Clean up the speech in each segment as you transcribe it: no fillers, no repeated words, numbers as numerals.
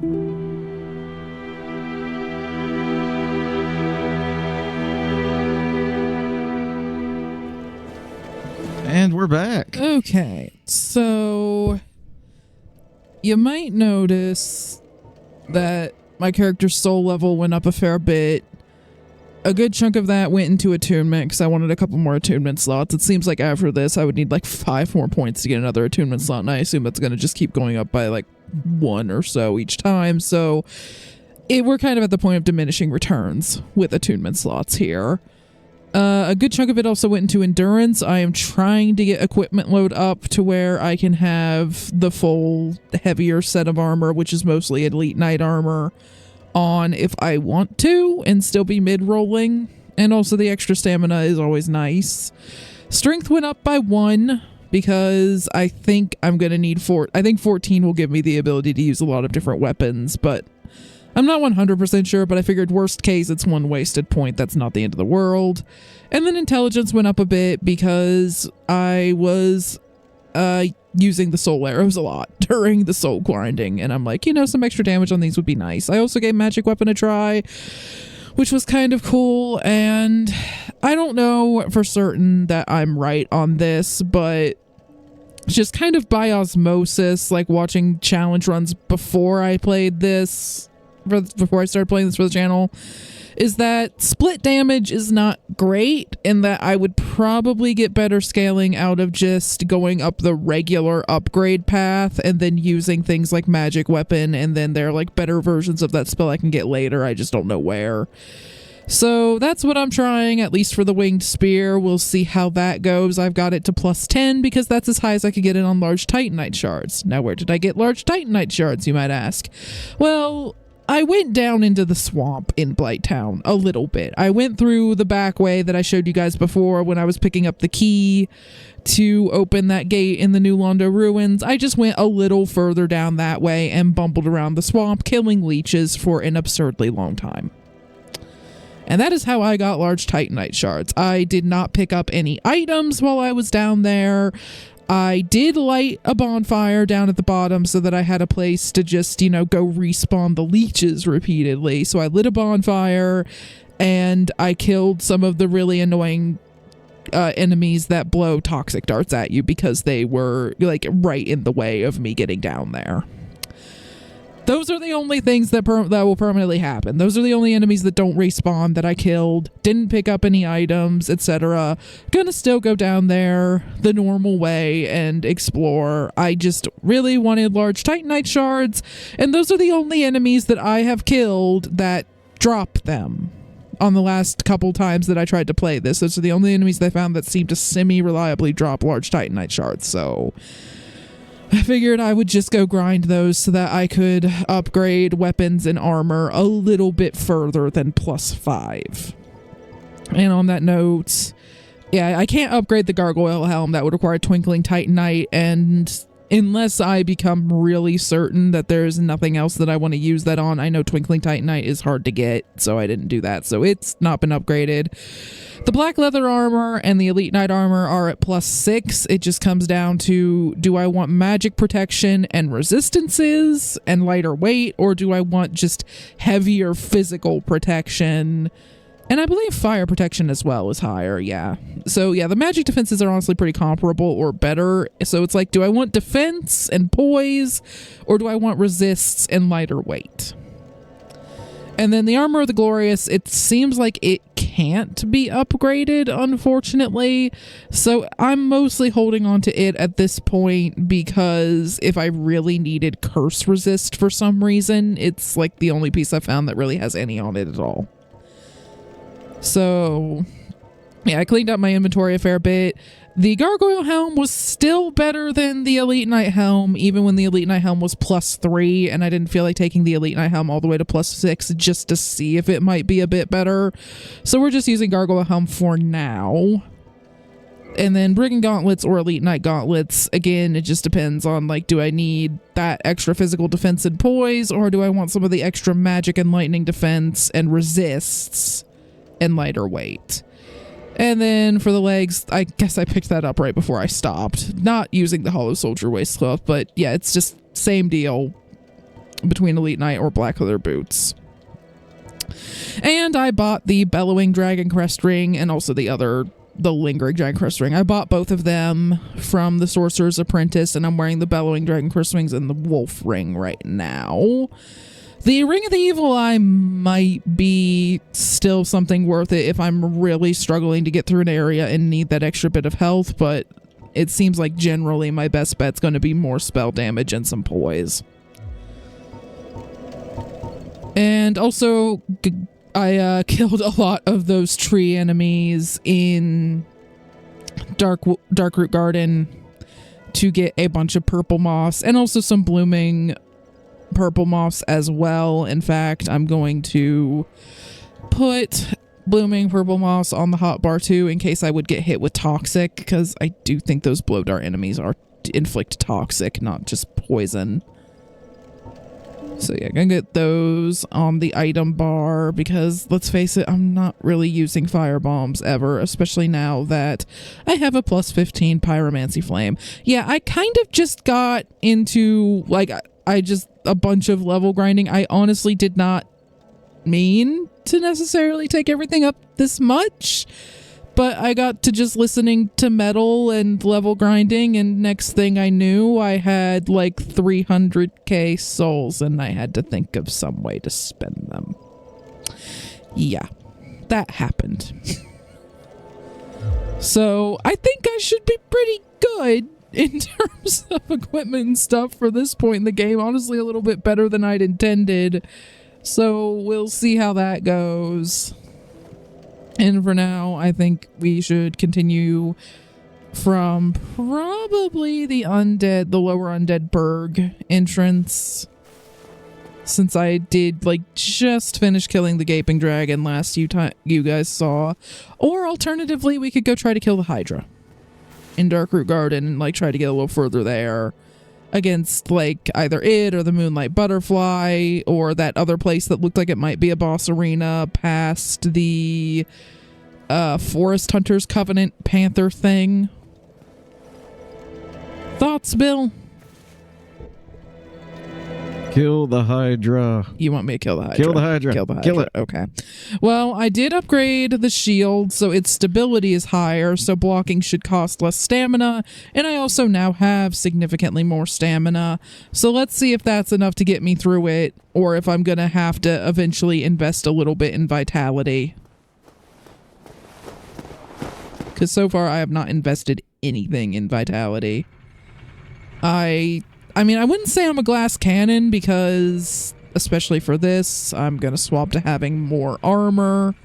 And we're back. Okay, so you might notice that my character's soul level went up a fair bit. A good chunk of that went into attunement because I wanted a couple more attunement slots. It seems like after this I would need like 5 more points to get another attunement slot, and I assume that's going to just keep going up by like 1 or so each time. So we're kind of at the point of diminishing returns with attunement slots here. A good chunk of it also went into endurance. I am trying to get equipment load up to where I can have the full heavier set of armor, which is mostly elite knight armor, on if I want to and still be mid-rolling. And also the extra stamina is always nice. Strength went up by 1 because I think I'm going to need 14 will give me the ability to use a lot of different weapons, but I'm not 100% sure, but I figured worst case, it's 1 wasted point. That's not the end of the world. And then intelligence went up a bit because I was using the soul arrows a lot during the soul grinding. And I'm like, some extra damage on these would be nice. I also gave magic weapon a try, which was kind of cool. And I don't know for certain that I'm right on this, but just kind of by osmosis, like watching challenge runs before I played this, before I started playing this for the channel, is that split damage is not great, and that I would probably get better scaling out of just going up the regular upgrade path and then using things like magic weapon, and then there are like better versions of that spell I can get later. I just don't know where. So that's what I'm trying, at least for the winged spear. We'll see how that goes. I've got it to +10 because that's as high as I could get it on large titanite shards. Now, where did I get large titanite shards, you might ask? Well, I went down into the swamp in Blighttown a little bit. I went through the back way that I showed you guys before when I was picking up the key to open that gate in the New Londo ruins. I just went a little further down that way and bumbled around the swamp, killing leeches for an absurdly long time. And that is how I got large titanite shards. I did not pick up any items while I was down there. I did light a bonfire down at the bottom so that I had a place to just, go respawn the leeches repeatedly. So I lit a bonfire and I killed some of the really annoying enemies that blow toxic darts at you because they were like right in the way of me getting down there. Those are the only things that will permanently happen. Those are the only enemies that don't respawn that I killed. Didn't pick up any items, etc. Gonna still go down there the normal way and explore. I just really wanted large titanite shards, and those are the only enemies that I have killed that drop them on the last couple times that I tried to play this. Those are the only enemies that I found that seem to semi-reliably drop large titanite shards, so I figured I would just go grind those so that I could upgrade weapons and armor a little bit further than +5. And on that note, yeah, I can't upgrade the gargoyle helm. That would require twinkling titanite, and unless I become really certain that there's nothing else that I want to use that on, I know twinkling titanite is hard to get, so I didn't do that. So it's not been upgraded. The black leather armor and the elite knight armor are at +6. It just comes down to, do I want magic protection and resistances and lighter weight, or do I want just heavier physical protection? And I believe fire protection as well is higher, yeah. So yeah, the magic defenses are honestly pretty comparable or better. So it's like, do I want defense and poise, or do I want resists and lighter weight? And then the Armor of the Glorious, it seems like it can't be upgraded, unfortunately. So I'm mostly holding on to it at this point because if I really needed curse resist for some reason, it's like the only piece I found that really has any on it at all. So yeah, I cleaned up my inventory a fair bit. The gargoyle helm was still better than the elite knight helm, even when the elite knight helm was +3, and I didn't feel like taking the elite knight helm all the way to +6 just to see if it might be a bit better. So we're just using gargoyle helm for now. And then brigand gauntlets or elite knight gauntlets, again, it just depends on, like, do I need that extra physical defense and poise, or do I want some of the extra magic and lightning defense and resists and lighter weight? And then for the legs, I guess I picked that up right before I stopped. Not using the Hollow Soldier waistcloth, but yeah, it's just same deal. between Elite Knight or Black Leather Boots. And I bought the Bellowing Dragon Crest Ring and also the Lingering Dragon Crest Ring. I bought both of them from the Sorcerer's Apprentice, and I'm wearing the Bellowing Dragon Crest Rings and the Wolf Ring right now. The Ring of the Evil Eye might be still something worth it if I'm really struggling to get through an area and need that extra bit of health, but it seems like generally my best bet's going to be more spell damage and some poise. And also, I killed a lot of those tree enemies in Darkroot Garden to get a bunch of purple moss and also some blooming purple moss as well. In fact, I'm going to put blooming purple moss on the hotbar too in case I would get hit with toxic, because I do think those blow dart enemies are inflict toxic, not just poison. So yeah, gonna get those on the item bar because, let's face it, I'm not really using fire bombs ever, especially now that I have a plus 15 pyromancy flame. Yeah, I kind of just got into, like, a bunch of level grinding. I honestly did not mean to necessarily take everything up this much, but I got to just listening to metal and level grinding, and next thing I knew, I had like 300k souls, and I had to think of some way to spend them. Yeah, that happened. So I think I should be pretty good in terms of equipment and stuff for this point in the game. Honestly, a little bit better than I'd intended. So we'll see how that goes. And for now, I think we should continue from probably the lower Undead Burg entrance. Since I did, like, just finish killing the Gaping Dragon last you guys saw. Or alternatively, we could go try to kill the Hydra in Darkroot Garden and, like, try to get a little further there against, like, either it or the Moonlight Butterfly or that other place that looked like it might be a boss arena past the Forest Hunters Covenant Panther thing. Thoughts, Bill? Kill the Hydra. You want me to kill the Hydra? Kill the Hydra. Kill the Hydra. Kill it. Okay. Well, I did upgrade the shield, so its stability is higher, so blocking should cost less stamina, and I also now have significantly more stamina. So let's see if that's enough to get me through it, or if I'm gonna have to eventually invest a little bit in vitality. Because so far I have not invested anything in vitality. I mean, I wouldn't say I'm a glass cannon because, especially for this, I'm going to swap to having more armor.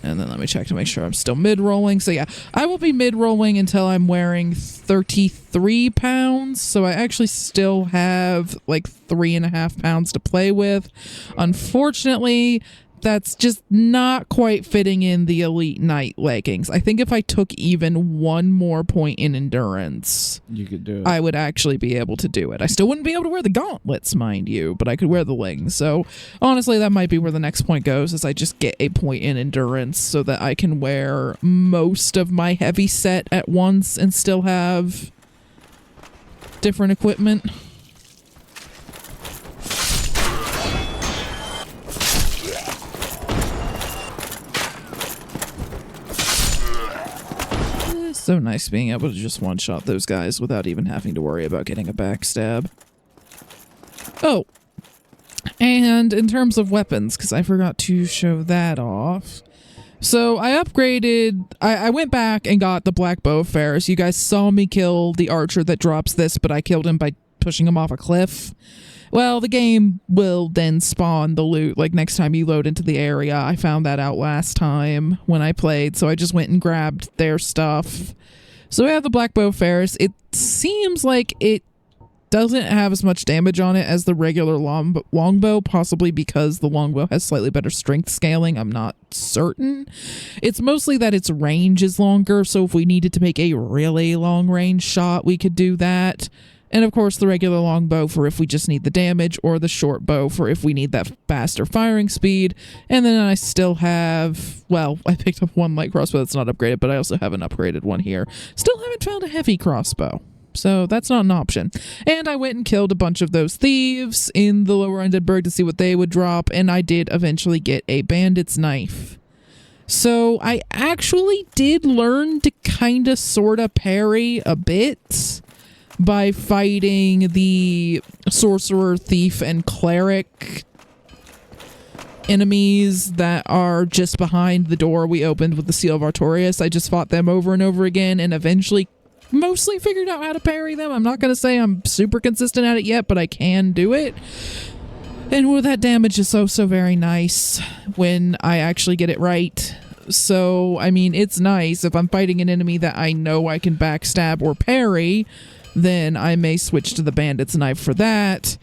And then let me check to make sure I'm still mid-rolling. So yeah, I will be mid-rolling until I'm wearing 33 pounds. So I actually still have like 3.5 pounds to play with. Unfortunately, that's just not quite fitting in the Elite Knight leggings. I think if I took even one more point in endurance, you could do it. I would actually be able to do it. I still wouldn't be able to wear the gauntlets, mind you, but I could wear the leggings. So honestly, that might be where the next point goes, is I just get a point in endurance so that I can wear most of my heavy set at once and still have different equipment. So nice being able to just one-shot those guys without even having to worry about getting a backstab. Oh, and in terms of weapons, because I forgot to show that off. So I upgraded, I went back and got the Black Bow of Ferris. You guys saw me kill the archer that drops this, but I killed him by pushing him off a cliff. Well, the game will then spawn the loot, like, next time you load into the area. I found that out last time when I played, so I just went and grabbed their stuff. So we have the Black Bow of Ferris. It seems like it doesn't have as much damage on it as the regular longbow, possibly because the longbow has slightly better strength scaling. I'm not certain. It's mostly that its range is longer, so if we needed to make a really long range shot, we could do that. And of course, the regular longbow for if we just need the damage, or the short bow for if we need that faster firing speed. And then I still have, well, I picked up one light crossbow that's not upgraded, but I also have an upgraded one here. Still haven't found a heavy crossbow. So that's not an option. And I went and killed a bunch of those thieves in the lower Undead to see what they would drop, and I did eventually get a bandit's knife. So I actually did learn to kind of sort of parry a bit by fighting the sorcerer, thief, and cleric enemies that are just behind the door we opened with the Seal of Artorias. I just fought them over and over again and eventually mostly figured out how to parry them. I'm not going to say I'm super consistent at it yet, but I can do it. And well, that damage is so very nice when I actually get it right. So, I mean, it's nice. If I'm fighting an enemy that I know I can backstab or parry, then I may switch to the bandit's knife for that.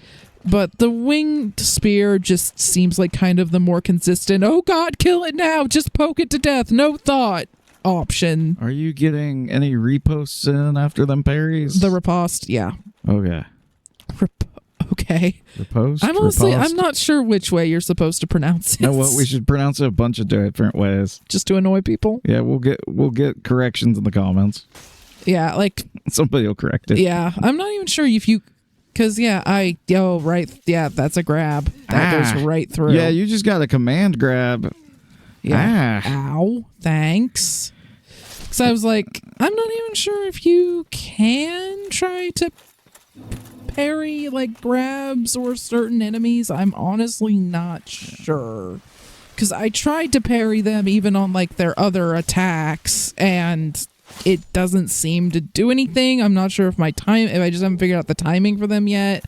But the winged spear just seems like kind of the more consistent, oh god, kill it now, just poke it to death, no thought option. Are you getting any reposts in after them parries? The riposte, yeah. Okay. Okay. Riposte? I'm not sure which way you're supposed to pronounce it. No, what we should pronounce it a bunch of different ways. Just to annoy people? Yeah, we'll get corrections in the comments. Yeah, like somebody will correct it. Yeah, I'm not even sure if you. Because, right. Yeah, that's a grab. That goes right through. Yeah, you just got a command grab. Yeah. Ow. Thanks. Because I was like, I'm not even sure if you can try to parry, like, grabs or certain enemies. I'm honestly not sure. Because I tried to parry them even on, like, their other attacks, and it doesn't seem to do anything. I'm not sure if if I just haven't figured out the timing for them yet,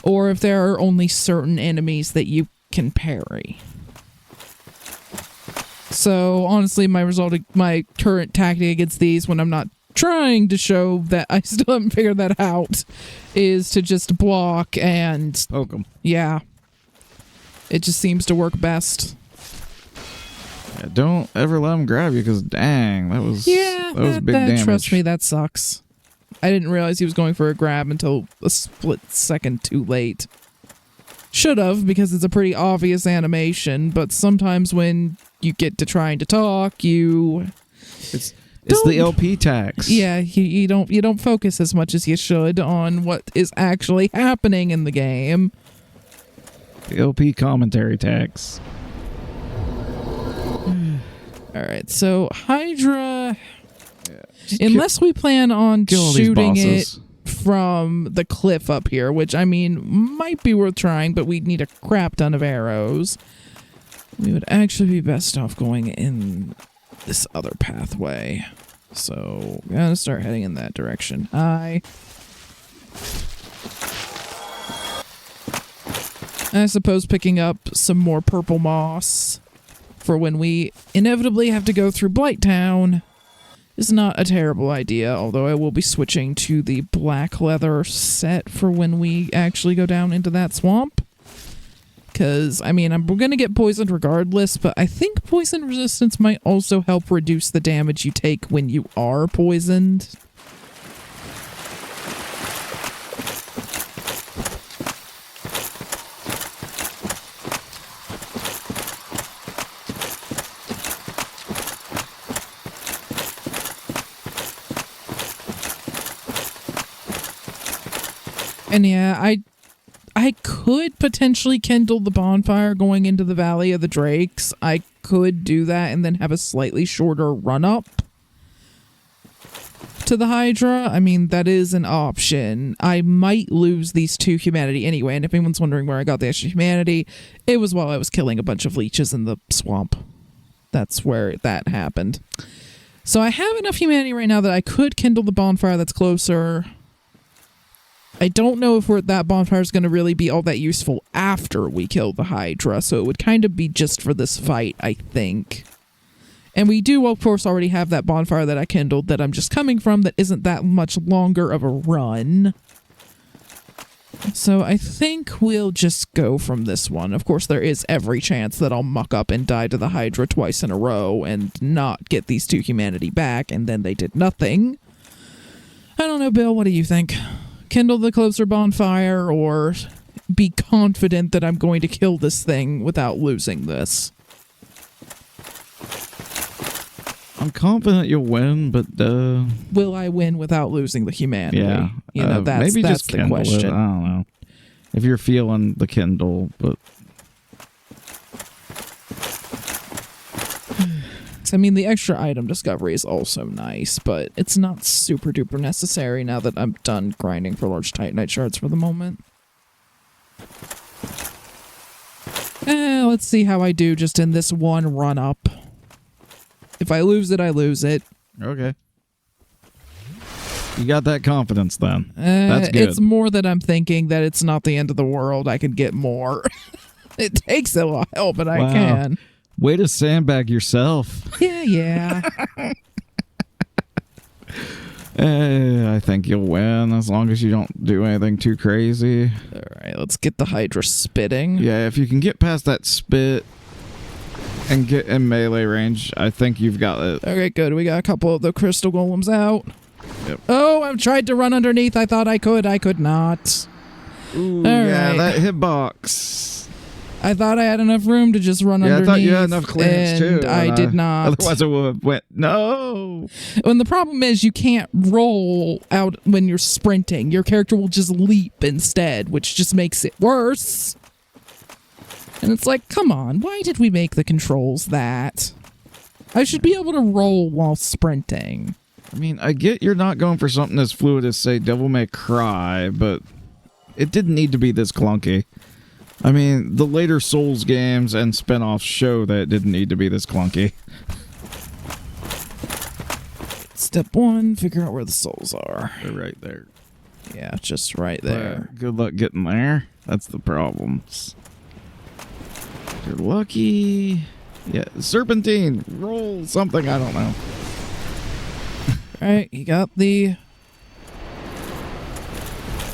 or if there are only certain enemies that you can parry. So honestly, my current tactic against these, when I'm not trying to show that I still haven't figured that out, is to just block and poke them. Yeah, it just seems to work best. Yeah, don't ever let him grab you, because dang, that was big damage. Trust me, that sucks. I didn't realize he was going for a grab until a split second too late. Should have, because it's a pretty obvious animation, but sometimes when you get to trying to talk, it's the LP tax. Yeah, you don't focus as much as you should on what is actually happening in the game. The LP commentary tax. Alright, so Hydra, unless we plan on shooting it from the cliff up here, which, I mean, might be worth trying, but we'd need a crap ton of arrows. We would actually be best off going in this other pathway. So, we're gonna start heading in that direction. I suppose picking up some more purple moss for when we inevitably have to go through Blighttown is not a terrible idea, although I will be switching to the black leather set for when we actually go down into that swamp. Because, I mean, we're going to get poisoned regardless, but I think poison resistance might also help reduce the damage you take when you are poisoned. And yeah, I could potentially kindle the bonfire going into the Valley of the Drakes. I could do that and then have a slightly shorter run-up to the Hydra. I mean, that is an option. I might lose these 2 humanity anyway, and if anyone's wondering where I got the extra humanity, it was while I was killing a bunch of leeches in the swamp. That's where that happened. So I have enough humanity right now that I could kindle the bonfire that's closer. I don't know if that bonfire is going to really be all that useful after we kill the Hydra, so it would kind of be just for this fight, I think. And we do, of course, already have that bonfire that I kindled that I'm just coming from that isn't that much longer of a run. So I think we'll just go from this one. Of course, there is every chance that I'll muck up and die to the Hydra twice in a row and not get these 2 humanity back, and then they did nothing. I don't know, Bill, what do you think? Kindle the closer bonfire, or be confident that I'm going to kill this thing without losing this? I'm confident you'll win, but will I win without losing the humanity? yeah, that's maybe that's just the kindle question. it. I don't know if you're feeling the Kindle, but I mean, the extra item discovery is also nice, but it's not super duper necessary now that I'm done grinding for large Titanite shards for the moment. Let's see how I do just in this one run up. If I lose it, I lose it. okay. You got that confidence then. That's good. It's more that I'm thinking that it's not the end of the world. I could get more. It takes a while, but I can. Way to sandbag yourself. Yeah. I think you'll win as long as you don't do anything too crazy. All right, let's get the Hydra spitting. Yeah, if you can get past that spit and get in melee range, I think you've got it. Okay, good. We got a couple of the crystal golems out. Yep. Oh, I've tried to run underneath. I thought I could. I could not. Ooh, All yeah, right. that hitbox. I thought I had enough room to just run underneath. I thought you had enough clearance and too. I did not. Otherwise it would have went, no. And the problem is you can't roll out when you're sprinting. Your character will just leap instead, which just makes it worse. And it's like, come on, why did we make the controls that? I should be able to roll while sprinting. I mean, I get you're not going for something as fluid as, say, Devil May Cry, but it didn't need to be this clunky. I mean, the later Souls games and spin-offs show that it didn't need to be this clunky. Step 1, figure out where the souls are. They're right there. Yeah, just right there. Good luck getting there. That's the problems. If you're lucky. Yeah, Serpentine. Roll something, I don't know. Alright, you got the...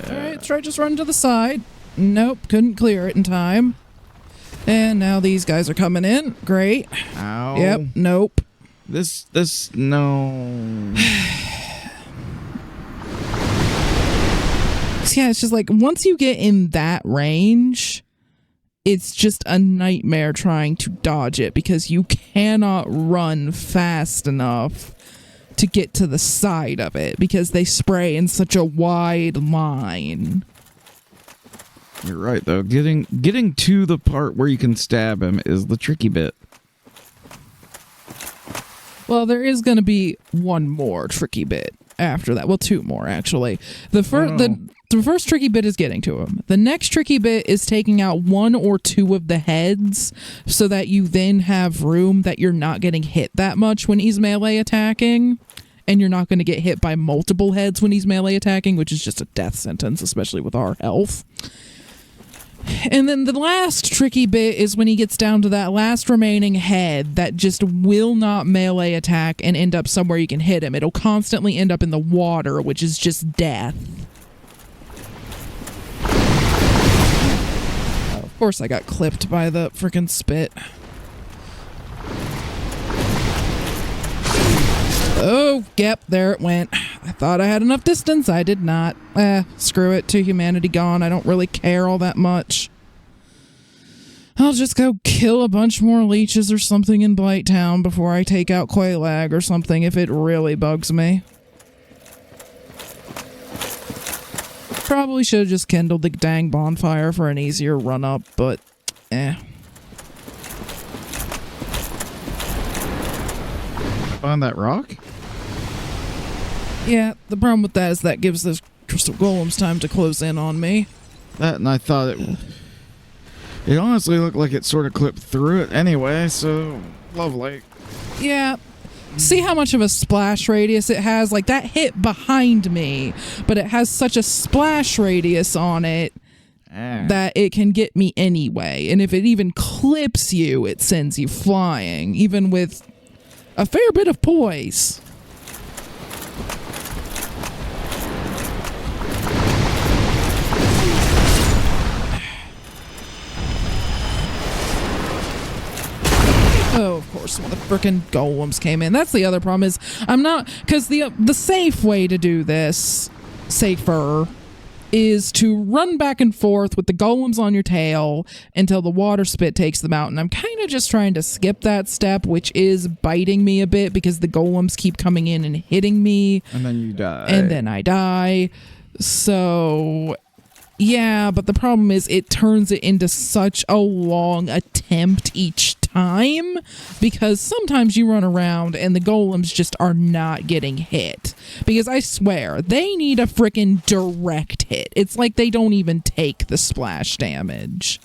Alright, try just run to the side. Nope, couldn't clear it in time. And now these guys are coming in. Great. Ow. Yep, nope. No. Yeah, it's just like, once you get in that range, it's just a nightmare trying to dodge it because you cannot run fast enough to get to the side of it because they spray in such a wide line. You're right, though. Getting to the part where you can stab him is the tricky bit. Well, there is going to be one more tricky bit after that. Well, two more, actually. The first tricky bit is getting to him. The next tricky bit is taking out one or two of the heads so that you then have room that you're not getting hit that much when he's melee attacking. And you're not going to get hit by multiple heads when he's melee attacking, which is just a death sentence, especially with our health. And then the last tricky bit is when he gets down to that last remaining head that just will not melee attack and end up somewhere you can hit him. It'll constantly end up in the water, which is just death. Oh, of course I got clipped by the frickin' spit. Oh, yep, there it went. I thought I had enough distance. I did not. Screw it. To humanity gone. I don't really care all that much. I'll just go kill a bunch more leeches or something in Blight Town before I take out Quelaag or something if it really bugs me. Probably should have just kindled the dang bonfire for an easier run-up, but On that rock? Yeah, the problem with that is that gives the crystal golems time to close in on me. That, and I thought it honestly looked like it sort of clipped through it anyway, so lovely. Yeah. See how much of a splash radius it has? Like, that hit behind me, but it has such a splash radius on it that it can get me anyway. And if it even clips you, it sends you flying, even with a fair bit of poise. Oh, of course, when the frickin' golems came in. That's the other problem is I'm not... Because the safe way to do this, safer, is to run back and forth with the golems on your tail until the water spit takes them out. And I'm kind of just trying to skip that step, which is biting me a bit because the golems keep coming in and hitting me. And then you die. And then I die. So, yeah, but the problem is it turns it into such a long attempt each time because sometimes you run around and the golems just are not getting hit. Because I swear, they need a frickin' direct hit. It's like they don't even take the splash damage.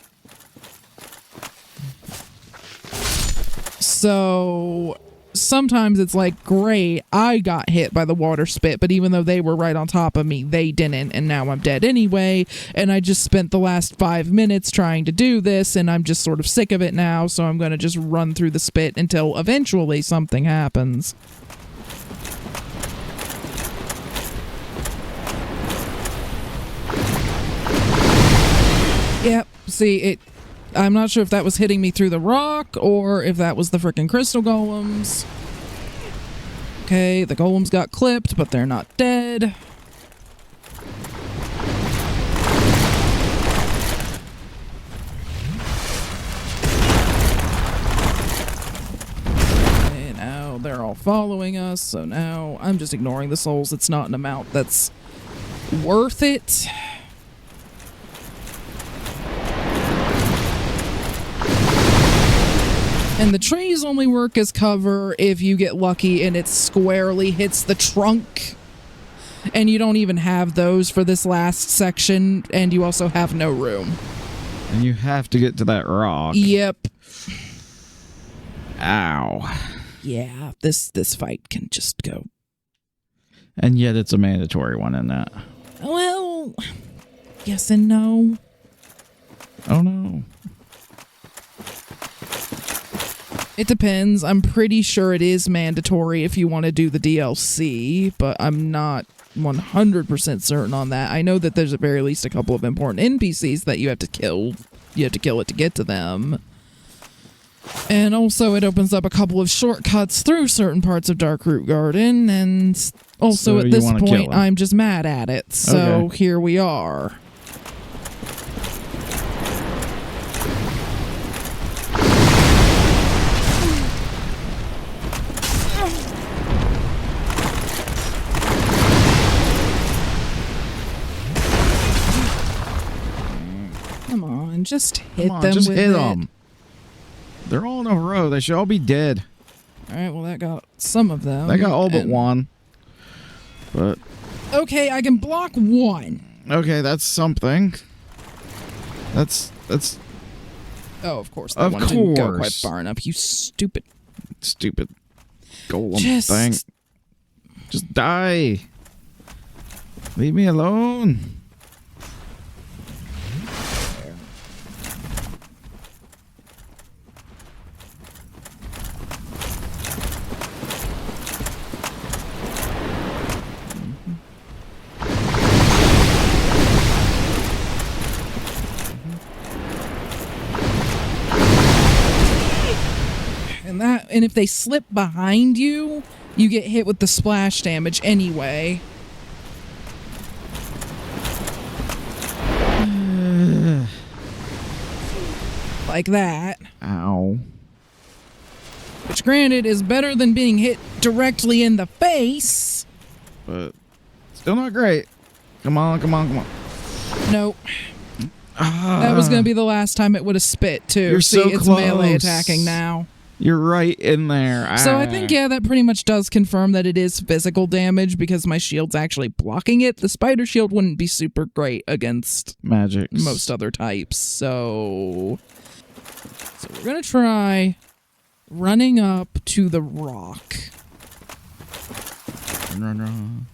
So sometimes it's like, great, I got hit by the water spit, but even though they were right on top of me, they didn't, and now I'm dead anyway, and I just spent the last 5 minutes trying to do this, and I'm just sort of sick of it now, so I'm gonna just run through the spit until eventually something happens. Yep, see, I'm not sure if that was hitting me through the rock or if that was the frickin' crystal golems. Okay, the golems got clipped, but they're not dead. Okay, now they're all following us, so now I'm just ignoring the souls. It's not an amount that's worth it. And the trees only work as cover if you get lucky and it squarely hits the trunk. And you don't even have those for this last section, and you also have no room. And you have to get to that rock. Yep. Ow. Yeah, this fight can just go. And yet it's a mandatory one in that. Well, yes and no. Oh no. It depends. I'm pretty sure it is mandatory if you want to do the DLC, but I'm not 100% certain on that. I know that there's at very least a couple of important NPCs that you have to kill. You have to kill it to get to them. And also it opens up a couple of shortcuts through certain parts of Darkroot Garden, and also So at this you wanna point kill him. I'm just mad at it. So Okay. here we are. Come on, just hit Come on, them just with hit it. them. They're all in a row. They should all be dead. Alright, well that got some of them. They got all but and- one. But Okay, I can block one. okay, that's something. That's Oh, of course. That Of one didn't go quite course. far enough. You stupid. stupid golem Just- thing. Just die. Leave me alone. And if they slip behind you, you get hit with the splash damage anyway. Like that. Ow. Which, granted, is better than being hit directly in the face. But still not great. Come on, come on, come on. Nope. That was going to be the last time it would have spit, too. You're See, so it's melee close. attacking now. You're right in there. So I think, yeah, that pretty much does confirm that it is physical damage because my shield's actually blocking it. The spider shield wouldn't be super great against Magic. most other types. So we're going to try running up to the rock. Run, run.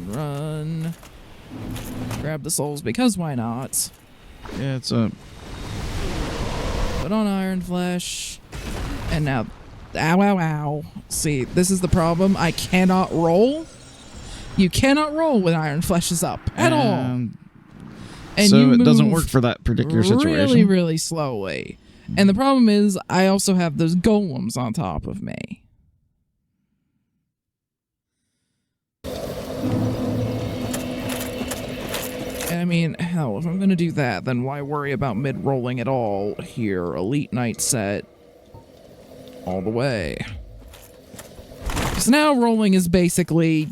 Run. Grab the souls because why not? Yeah, it's a. Put on Iron Flesh. And now, ow, ow, ow. See, this is the problem. I cannot roll. You cannot roll when Iron Flesh is up at all. And so you it doesn't move work for that particular situation. really, really slowly. And the problem is, I also have those golems on top of me. mean, hell, if I'm gonna do that, then why worry about mid-rolling at all here? Elite Knight set all the way. Because now rolling is basically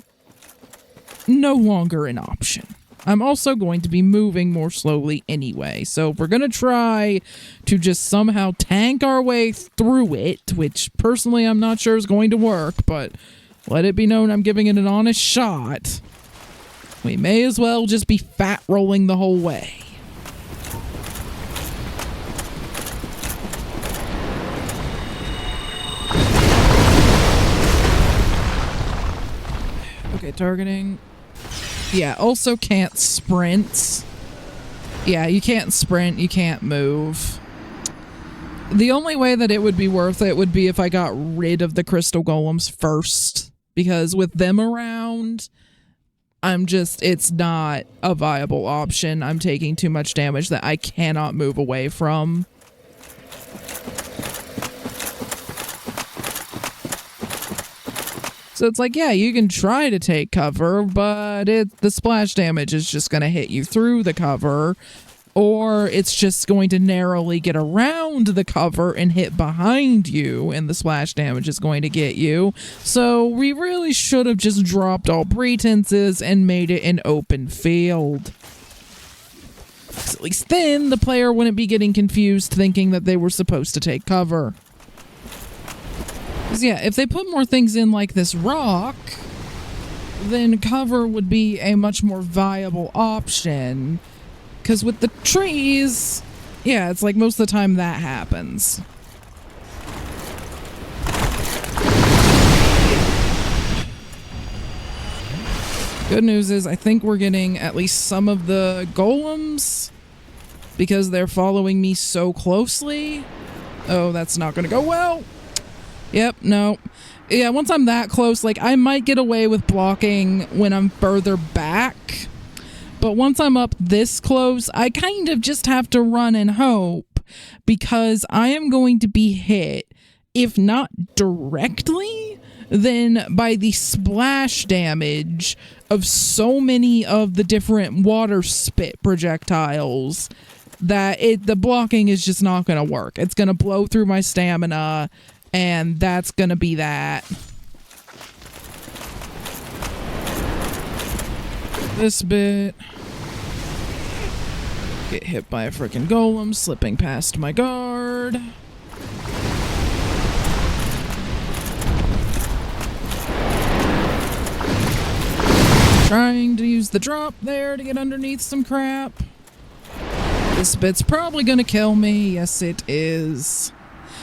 no longer an option. I'm also going to be moving more slowly anyway, so if we're gonna try to just somehow tank our way through it, which personally I'm not sure is going to work, but let it be known I'm giving it an honest shot, we may as well just be fat rolling the whole way. Okay, targeting. Yeah, also can't sprint. Yeah, you can't sprint, you can't move. The only way that it would be worth it would be if I got rid of the crystal golems first. Because with them around, it's not a viable option. I'm taking too much damage that I cannot move away from. So it's like, yeah, you can try to take cover, but the splash damage is just going to hit you through the cover, or it's just going to narrowly get around the cover and hit behind you, and the splash damage is going to get you. So we really should have just dropped all pretenses and made it an open field. At least then the player wouldn't be getting confused thinking that they were supposed to take cover. Because yeah, if they put more things in like this rock, then cover would be a much more viable option. Because with the trees, yeah, it's like most of the time that happens. Good news is I think we're getting at least some of the golems because they're following me so closely. Oh, that's not going to go well. Yep, no. Yeah, once I'm that close, like, I might get away with blocking when I'm further back. But once I'm up this close, I kind of just have to run and hope because I am going to be hit, if not directly, then by the splash damage of so many of the different water spit projectiles that the blocking is just not going to work. It's going to blow through my stamina, and that's going to be that. This bit. Get hit by a freaking golem, slipping past my guard. Trying to use the drop there to get underneath some crap. This bit's probably gonna kill me. Yes, it is.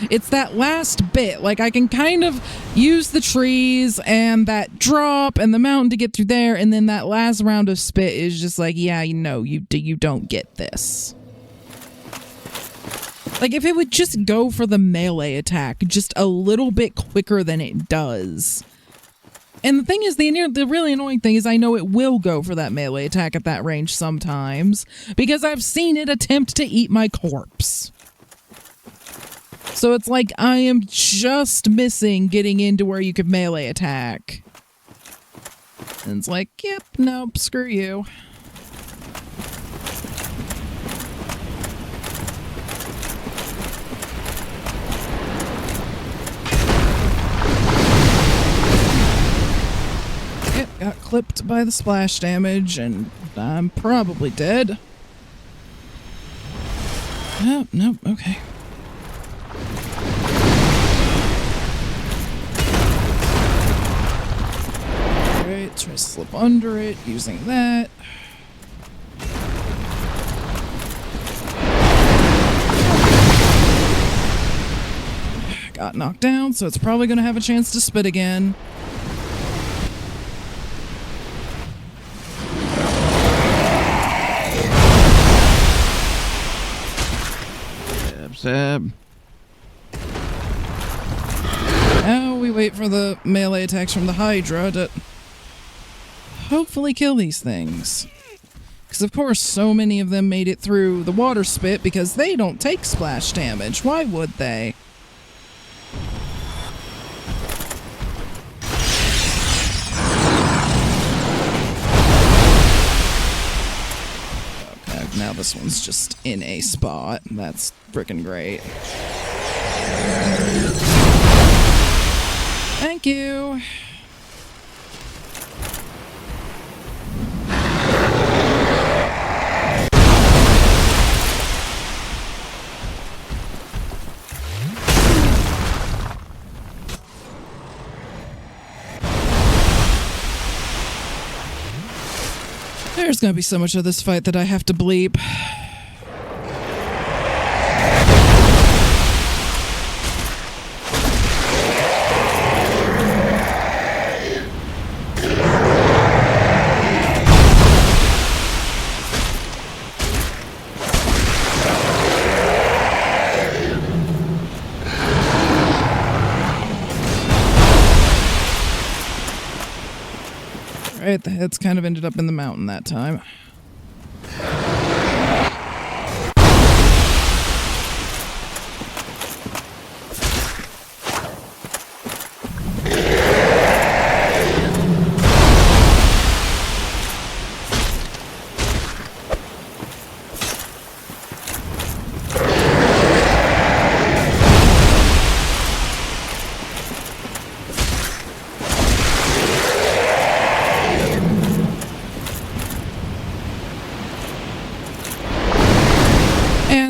It's that last bit. Like, I can kind of use the trees and that drop and the mountain to get through there, and then that last round of spit is just like, yeah, you know, you don't get this. Like, if it would just go for the melee attack just a little bit quicker than it does. And the thing is, the really annoying thing is I know it will go for that melee attack at that range sometimes, because I've seen it attempt to eat my corpse. So it's like I am just missing getting into where you could melee attack. And it's like, yep, nope, screw you. Yep, got clipped by the splash damage, and I'm probably dead. Oh, nope, okay. Alright, try to slip under it using that. Got knocked down, so it's probably going to have a chance to spit again. Sab. Now we wait for the melee attacks from the Hydra to hopefully kill these things. Because of course so many of them made it through the water spit because they don't take splash damage. Why would they? Now this one's just in a spot. That's freaking great. Thank you. There's gonna be so much of this fight that I have to bleep. Right, the head's kind of ended up in the mountain that time.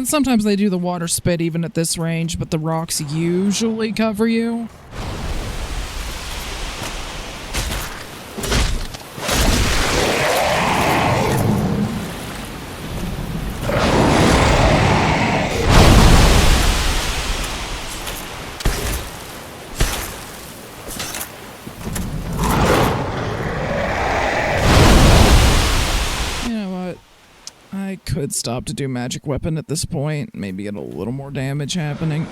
Sometimes they do the water spit even at this range, but the rocks usually cover you. I could stop to do magic weapon at this point, maybe get a little more damage happening.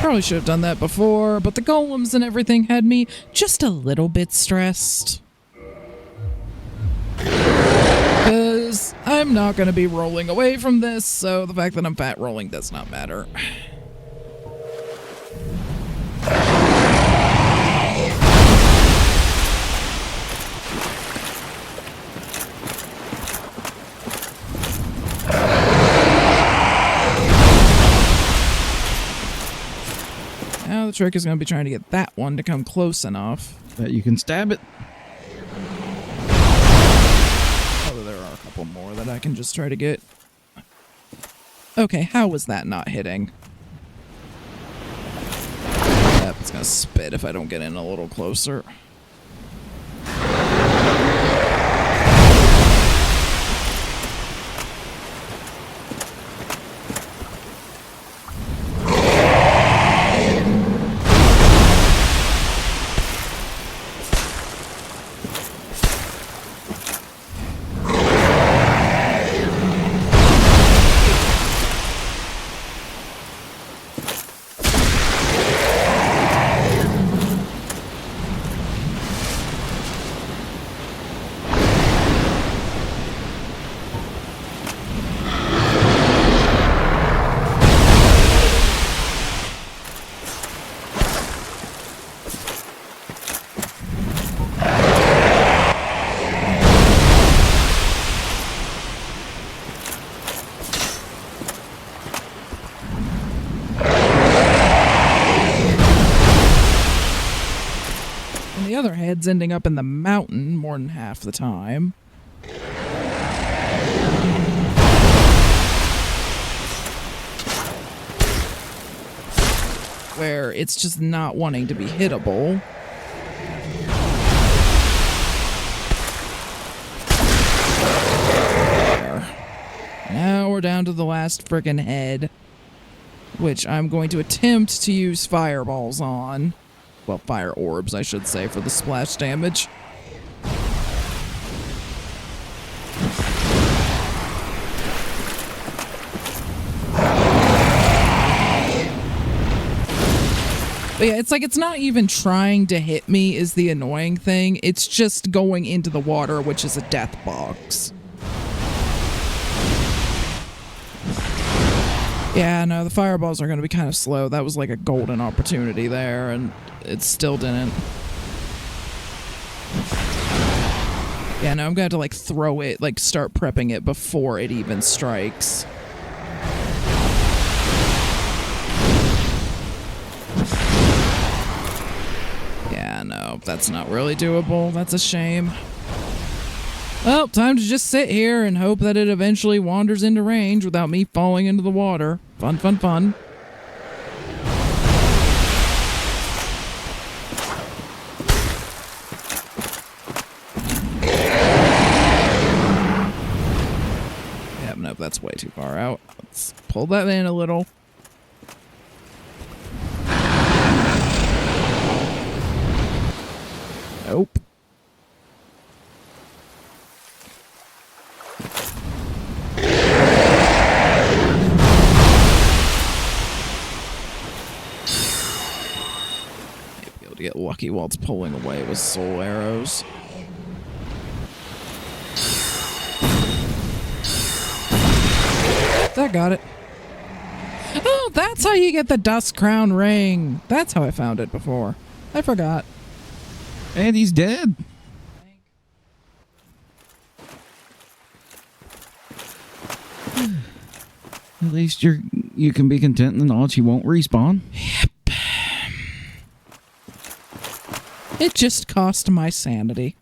Probably should have done that before, but the golems and everything had me just a little bit stressed. Because I'm not going to be rolling away from this, so the fact that I'm fat rolling does not matter. Now the trick is going to be trying to get that one to come close enough that you can stab it. Although there are a couple more that I can just try to get. Okay, how was that not hitting? Yep, it's going to spit if I don't get in a little closer. The other head's ending up in the mountain more than half the time. Where it's just not wanting to be hittable. There. Now we're down to the last frickin' head, which I'm going to attempt to use fireballs on. Well, fire orbs, I should say, for the splash damage. But yeah, it's like it's not even trying to hit me is the annoying thing. It's just going into the water, which is a death box. Yeah, no, the fireballs are going to be kind of slow. That was like a golden opportunity there, and it still didn't. Yeah, no, I'm gonna have to like throw it, like start prepping it before it even strikes. Yeah, no, that's not really doable. That's a shame. Well, time to just sit here and hope that it eventually wanders into range without me falling into the water. Fun, fun, fun. Yeah, no, that's way too far out. Let's pull that in a little. Nope. Maybe be able to get lucky while it's pulling away with soul arrows. That got it. Oh, that's how you get the Dust Crown ring. That's how I found it before. I forgot. And he's dead. At least you can be content in the knowledge he won't respawn. Yep. It just cost my sanity.